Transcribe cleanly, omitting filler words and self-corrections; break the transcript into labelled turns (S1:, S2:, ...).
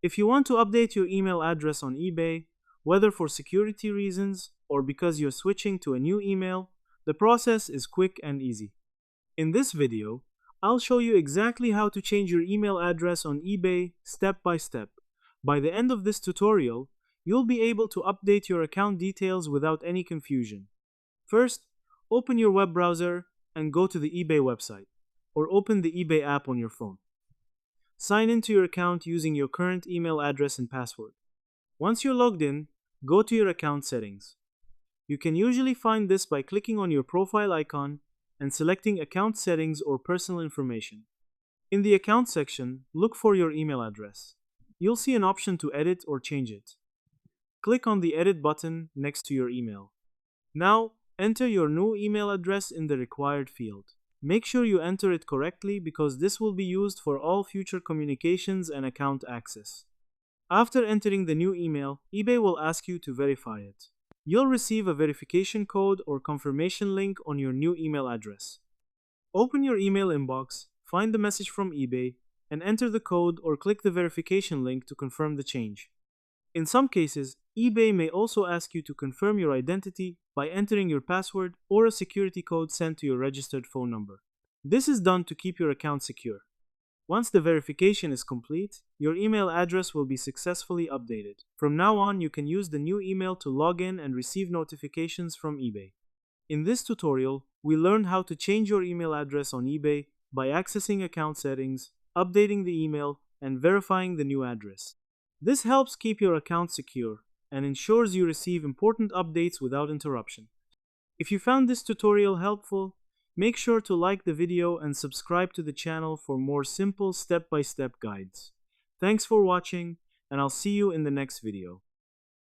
S1: If you want to update your email address on eBay, whether for security reasons or because you're switching to a new email, the process is quick and easy. In this video, I'll show you exactly how to change your email address on eBay step by step. By the end of this tutorial, you'll be able to update your account details without any confusion. First, open your web browser and go to the eBay website, or open the eBay app on your phone. Sign into your account using your current email address and password. Once you're logged in, go to your account settings. You can usually find this by clicking on your profile icon and selecting Account Settings or Personal Information. In the Account section, look for your email address. You'll see an option to edit or change it. Click on the Edit button next to your email. Now, enter your new email address in the required field. Make sure you enter it correctly because this will be used for all future communications and account access. After entering the new email, eBay will ask you to verify it. You'll receive a verification code or confirmation link on your new email address. Open your email inbox, find the message from eBay, and enter the code or click the verification link to confirm the change. In some cases, eBay may also ask you to confirm your identity by entering your password or a security code sent to your registered phone number. This is done to keep your account secure. Once the verification is complete, your email address will be successfully updated. From now on, you can use the new email to log in and receive notifications from eBay. In this tutorial, we learned how to change your email address on eBay by accessing account settings, updating the email, and verifying the new address. This helps keep your account secure and ensures you receive important updates without interruption. If you found this tutorial helpful, make sure to like the video and subscribe to the channel for more simple step-by-step guides. Thanks for watching, and I'll see you in the next video.